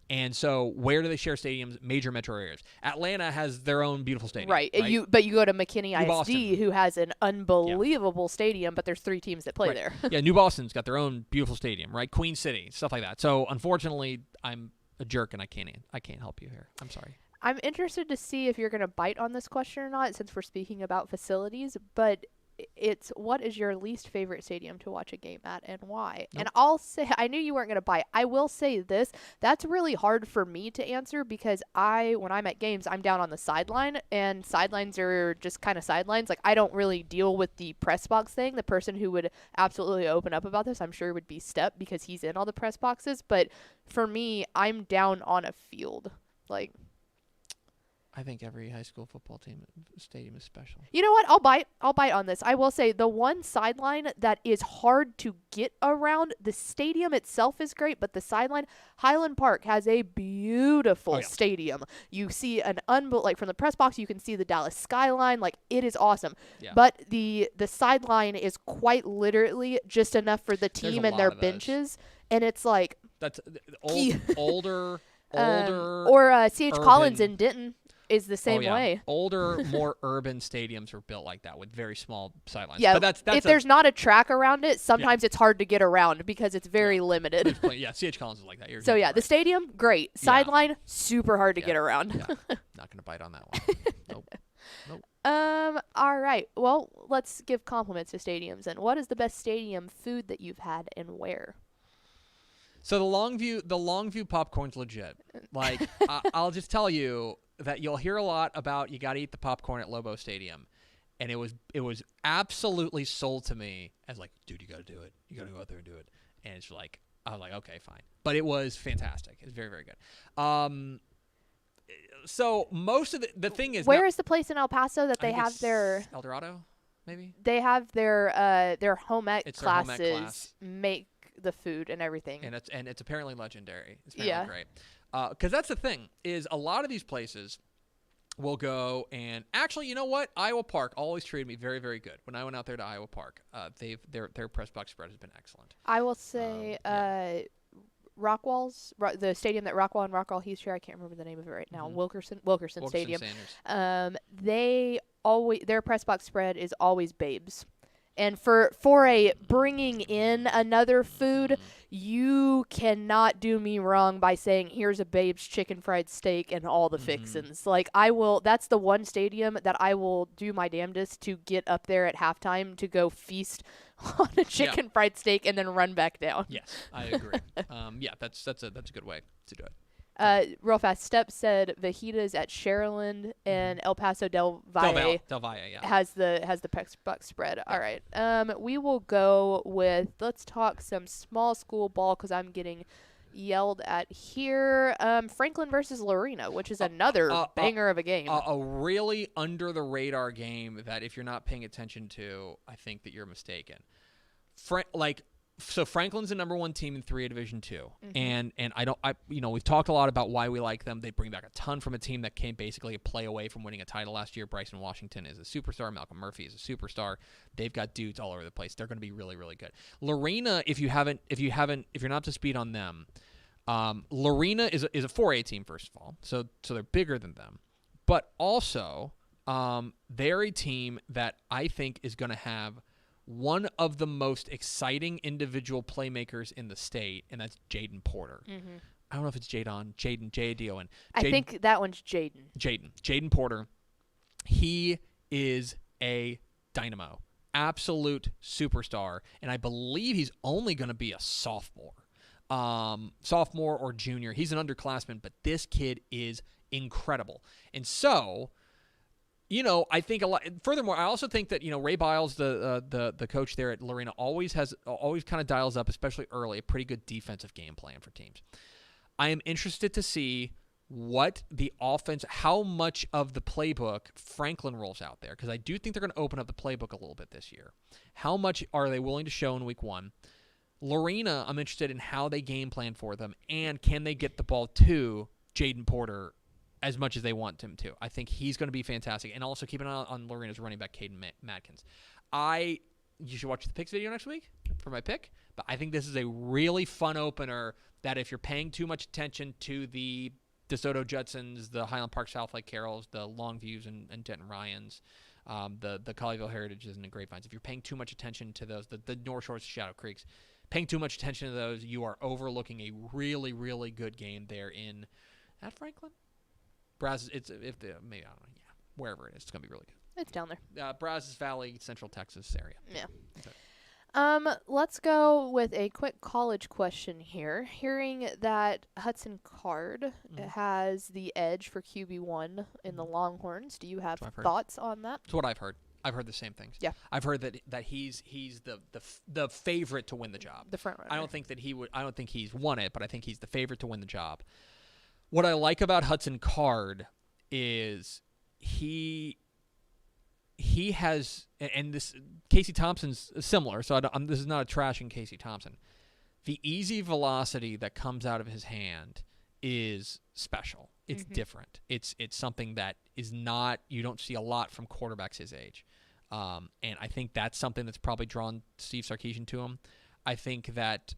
And so where do they share stadiums? Major metro areas. Atlanta has their own beautiful stadium. Right. right? But you go to McKinney New ISD, Boston. who has an unbelievable stadium, but there's 3 teams that play Right. there. Yeah, New Boston's got their own beautiful stadium, right? Queen City, stuff like that. So unfortunately, I'm a jerk and I can't help you here. I'm sorry. I'm interested to see if you're going to bite on this question or not, since we're speaking about facilities. But it's what is your least favorite stadium to watch a game at and why? Nope. And I'll say, I knew you weren't going to bite. I will say this. That's really hard for me to answer because when I'm at games, I'm down on the sideline, and sidelines are just kind of sidelines. Like, I don't really deal with the press box thing. The person who would absolutely open up about this, I'm sure, would be Step because he's in all the press boxes. But for me, I'm down on a field. Like, I think every high school football team stadium is special. you know what? I'll bite on this. I will say the one sideline that is hard to get around, the stadium itself is great, but the sideline, Highland Park has a beautiful stadium. You see like from the press box, you can see the Dallas skyline. Like, it is awesome. Yeah. But the sideline is quite literally just enough for the There's team a and their lot of those. benches, and it's like That's older. or C.H. Collins urban- in Denton is the same way. Older, more urban stadiums were built like that with very small sidelines. Yeah, but that's if there's not a track around it, sometimes it's hard to get around because it's very limited. C.H. Collins is like that. You're So exactly the right. stadium, great. Sideline, super hard to get around. Yeah. Not gonna bite on that one. Nope. All right. Well, let's give compliments to stadiums. And what is the best stadium food that you've had and where? So the Longview popcorn's legit. Like, I'll just tell you that you'll hear a lot about you got to eat the popcorn at Lobo Stadium, and it was absolutely sold to me as like, dude, you got to do it. You got to go out there and do it. And it's like, I was like, okay, fine. But it was fantastic. It's very, very good. So most of the thing is, Where is the place in El Paso that I they think have it's their El Dorado, maybe? they have their home ec It's their home ec classes class. make the food and everything. And it's apparently legendary. It's apparently great. Because that's the thing is a lot of these places will go and actually, you know what? Iowa Park always treated me very, very good. When I went out there to Iowa Park, their press box spread has been excellent. I will say Rockwall's the stadium that Rockwall and Rockwall Heath share. I can't remember the name of it right now. Wilkerson Stadium. Sanders. They always their press box spread is always babes. And for a bringing in another food, you cannot do me wrong by saying here's a Babe's chicken fried steak and all the fixins. Like that's the one stadium that I will do my damnedest to get up there at halftime to go feast on a chicken fried steak and then run back down. Yes, I agree. That's a good way to do it. Real fast, Step said Vajitas at Sharyland and El Paso Del Valle. Del Valle, yeah. has the press box spread. All right. We will go with let's talk some small school ball because I'm getting yelled at here. Franklin versus Lorena, which is another banger of a game. A really under the radar game that if you're not paying attention to, I think that you're mistaken. So Franklin's the number one team in 3A Division II, and we've talked a lot about why we like them. They bring back a ton from a team that came basically a play away from winning a title last year. Bryson Washington is a superstar. Malcolm Murphy is a superstar. They've got dudes all over the place. They're going to be really, really good. Lorena, if you're not up to speed on them, Lorena is a 4A team first of all, so they're bigger than them, but also they're a team that I think is going to have one of the most exciting individual playmakers in the state, and that's Jaden Porter. I don't know if it's Jaden, J-A-D-O-N. I think that one's Jaden. Jaden Porter. He is a dynamo. Absolute superstar. And I believe he's only going to be a sophomore. Sophomore or junior. He's an underclassman, but this kid is incredible. And so, I think a lot. Furthermore, I also think that Ray Biles, the coach there at Lorena, always kind of dials up, especially early, a pretty good defensive game plan for teams. I am interested to see what the offense, how much of the playbook Franklin rolls out there, because I do think they're going to open up the playbook a little bit this year. How much are they willing to show in week one? Lorena, I'm interested in how they game plan for them, and can they get the ball to Jaden Porter as much as they want him to. I think he's going to be fantastic. And also keep an eye on Lorena's running back, Caden Madkins. You should watch the picks video next week for my pick. But I think this is a really fun opener that if you're paying too much attention to the DeSoto Judsons, the Highland Park South Lake Carrolls, the Longviews and Denton Ryans, the Colleyville Heritages and the Grapevines, if you're paying too much attention to those, the North Shores Shadow Creeks, paying too much attention to those, you are overlooking a really, really good game there at Franklin. Maybe I don't know. Yeah, wherever it is, it's gonna be really good. It's down there. Brazos Valley, Central Texas area. Yeah. Okay. Let's go with a quick college question here. Hearing that Hudson Card has the edge for QB1 in the Longhorns, do you have That's what I've heard. thoughts on that? That's what I've heard. I've heard the same things. Yeah. I've heard that he's the favorite to win the job. The front runner. I don't think he's won it, but I think he's the favorite to win the job. What I like about Hudson Card is he has, and this Casey Thompson's similar, so this is not a trashing Casey Thompson. The easy velocity that comes out of his hand is special. It's different. It's something that is not, you don't see a lot from quarterbacks his age. And I think that's something that's probably drawn Steve Sarkisian to him. I think that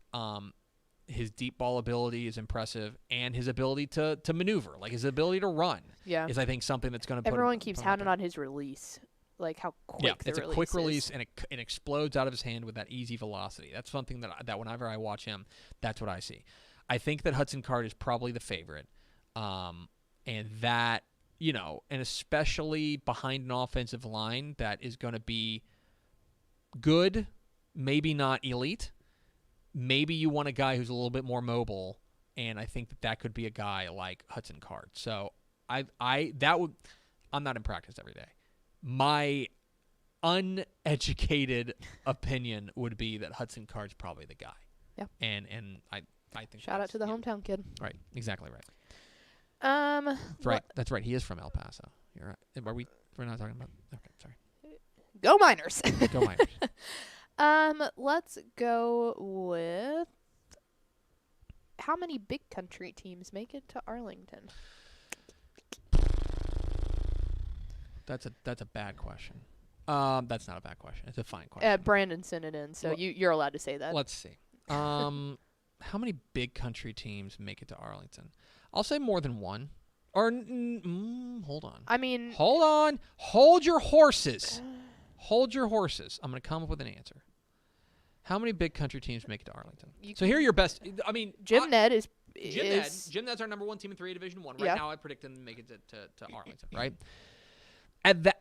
his deep ball ability is impressive, and his ability to maneuver, like his ability to run, is I think something that's going to put everyone keeps hounding on his release, like how quick the it's a release quick is. release, and it explodes out of his hand with that easy velocity. That's something that whenever I watch him, that's what I see. I think that Hudson Card is probably the favorite, and that, and especially behind an offensive line that is going to be good, maybe not elite. Maybe you want a guy who's a little bit more mobile, and I think that could be a guy like Hudson Card. So I'm not in practice every day. My uneducated opinion would be that Hudson Card's probably the guy. Yeah. And I think Shout out to the hometown kid. Right, exactly right. That's right. That's right. He is from El Paso. You're right. We're not talking about. Okay, sorry. Go Miners. Go Miners. Let's go with how many big country teams make it to Arlington? That's a bad question. That's not a bad question. It's a fine question. Brandon sent it in, so you're allowed to say that. Let's see. How many big country teams make it to Arlington? I'll say more than one. Or hold on. I mean, hold on. Hold your horses. Hold your horses. I'm going to come up with an answer. How many big country teams make it to Arlington? So here are your best. I mean, Jim Ned is Jim Ned's our number one team in 3A Division 1. Right now I predict them to make it to Arlington, right?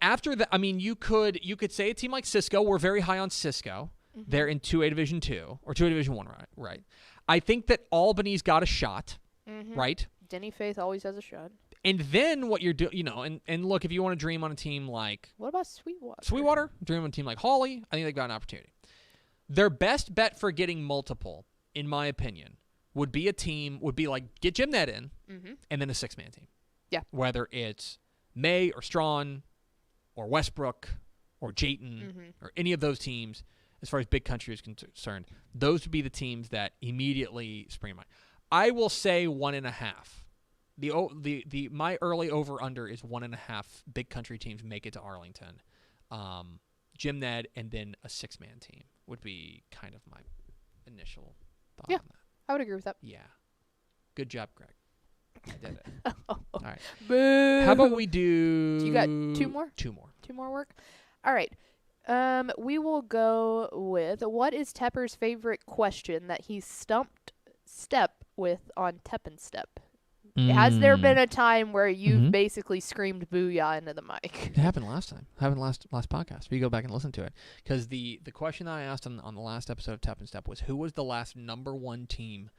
After that, I mean, you could say a team like Cisco. We're very high on Cisco. Mm-hmm. They're in 2A Division 2 or 2A Division 1, right? I think that Albany's got a shot, right? Denny Faith always has a shot. And then what you're doing, and look, if you want to dream on a team like... What about Sweetwater? Sweetwater, dream on a team like Hawley, I think they've got an opportunity. Their best bet for getting multiple, in my opinion, would be like get Jim Ned in, and then a 6-man team. Yeah. Whether it's May or Strawn or Westbrook or Jayton or any of those teams, as far as big country is concerned, those would be the teams that immediately spring to mind. I will say 1.5. My early over-under is 1.5 big country teams make it to Arlington. Jim Ned and then a 6-man team would be kind of my initial thought on that. I would agree with that. Yeah. Good job, Greg. I did it. All right. Boo. How about we do... You got 2 more? 2 more. 2 more work? All right. We will go with, what is Tepper's favorite question that he stumped Step with on Tep and Step? Has there been a time where you've basically screamed booyah into the mic? It happened last time. It happened last podcast. We go back and listen to it. Because the question that I asked on the last episode of Tep and Step was, who was the last number 1 team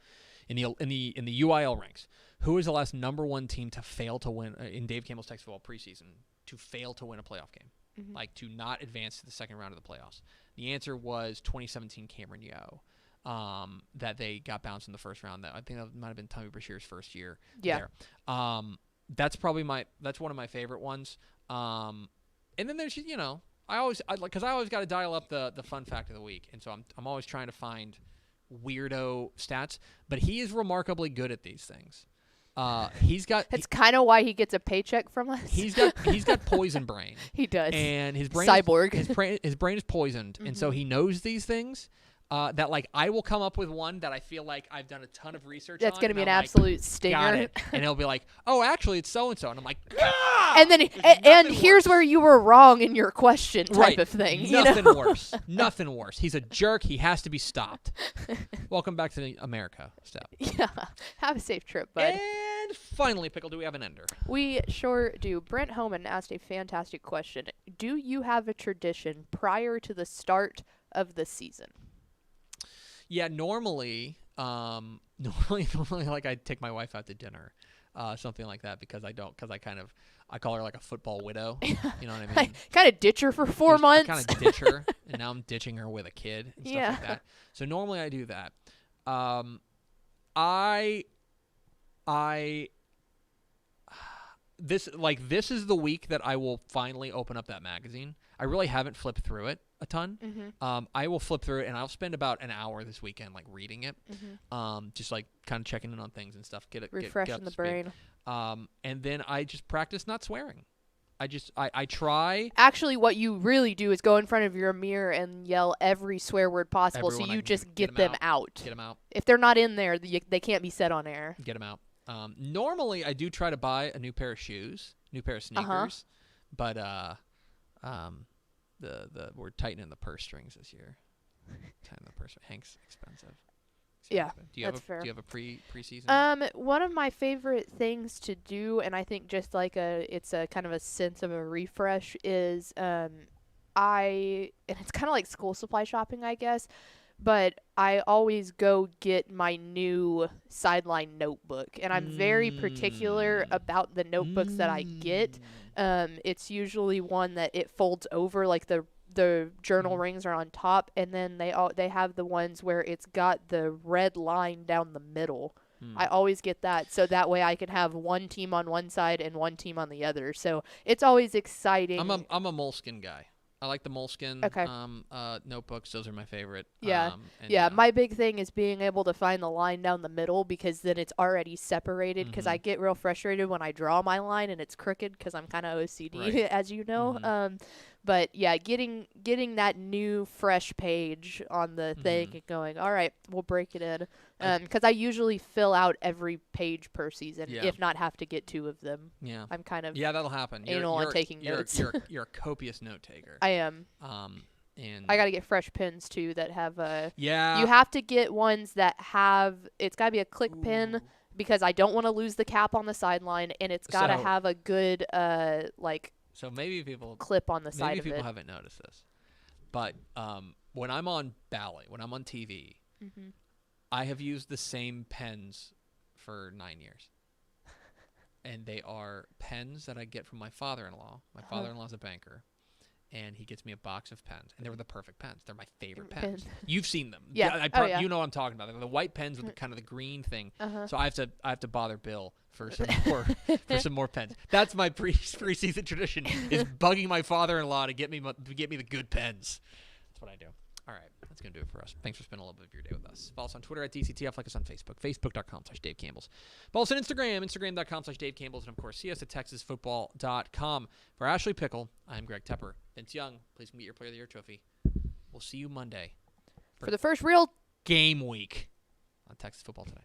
in the UIL ranks? Who was the last number 1 team to fail to win in Dave Campbell's Texas football preseason, to fail to win a playoff game? Like to not advance to the second round of the playoffs? The answer was 2017 Cameron Yo. That they got bounced in the first round. That I think that might have been Tommy Brashear's first year. Yeah. There. That's one of my favorite ones. And then there's I always got to dial up the fun fact of the week, and so I'm always trying to find weirdo stats. But he is remarkably good at these things. That's kind of why he gets a paycheck from us. He's got poison brain. He does. And his brain cyborg. His brain is poisoned, and so he knows these things. that like I will come up with one that I feel like I've done a ton of research That's on. going to be an and I'm like, absolute stinger. got it. And he'll be like, oh, actually, it's so and so, and I'm like, ah! And then, There's and nothing here's worse. where you were wrong in your question, type Right. of thing. Nothing you know? worse. Nothing worse. He's a jerk. He has to be stopped. Welcome back to America, Steph. Yeah. Have a safe trip, bud. And finally, Pickle, do we have an ender? We sure do. Brent Homan asked a fantastic question. Do you have a tradition prior to the start of the season? Yeah, normally, like I take my wife out to dinner, something like that, because I call her like a football widow. You know what I mean? Kind of ditch her for 4 months. Kind of ditch her, and now I'm ditching her with a kid and stuff Yeah. like that. So normally I do that. This is the week that I will finally open up that magazine. I really haven't flipped through it a ton. Mm-hmm. I will flip through it, and I'll spend about an hour this weekend like reading it, Mm-hmm. just like kind of checking in on things and stuff. Get Refreshing up the to speed. brain. And then I just practice not swearing. I try. Actually, what you really do is go in front of your mirror and yell every swear word possible, Everyone so I you can just get get 'em them out. Get them out. If they're not in there, they can't be said on air. Get them out. Normally, I do try to buy a new pair of shoes, new pair of sneakers, but we're tightening the purse strings this year. Tightening the purse. Hank's expensive. Yeah, Do you that's have fair. Do you have a preseason? One of my favorite things to do, and I think just like it's a kind of a sense of a refresh, is and it's kind of like school supply shopping, I guess, but I always go get my new sideline notebook, and I'm very particular about the notebooks that I get. It's usually one that it folds over, like the journal rings are on top, and then they have the ones where it's got the red line down the middle. I always get that, so that way I can have one team on one side and one team on the other. So it's always exciting. I'm a Moleskine guy. I like the Moleskine notebooks. Those are my favorite. Yeah. My big thing is being able to find the line down the middle, because then it's already separated, because I get real frustrated when I draw my line and it's crooked, because I'm kind of OCD, Right. as you know. But yeah, getting that new fresh page on the thing and going, all right, we'll break it in. Because I usually fill out every page per season, if not have to get 2 of them. Yeah. I'm kind of that'll happen. anal on taking notes. You're a copious note taker. I am. And I got to get fresh pens too that have yeah. You have to get ones that have, it's got to be a click pen, because I don't want to lose the cap on the sideline, and it's got to So- have a good So maybe people clip on the side maybe of people it. haven't noticed this, but when I'm on Bally, when I'm on TV, I have used the same pens for 9 years. And they are pens that I get from my father-in-law. My father-in-law's a banker, and he gets me a box of pens, and they were the perfect pens. They're my favorite pens. You've seen them. Yeah. Yeah. You know what I'm talking about. They're the white pens with kind of the green thing. So I have to bother Bill for some more pens. That's my preseason tradition, is bugging my father-in-law to get me the good pens. That's what I do. All right, that's going to do it for us. Thanks for spending a little bit of your day with us. Follow us on Twitter at DCTF, like us on Facebook, facebook.com/Dave Campbell's. Follow us on Instagram, instagram.com/Dave Campbell's, and of course, see us at texasfootball.com. For Ashley Pickle, I'm Greg Tepper. Vince Young, please get your Player of the Year trophy. We'll see you Monday For the first real game week on Texas Football Today.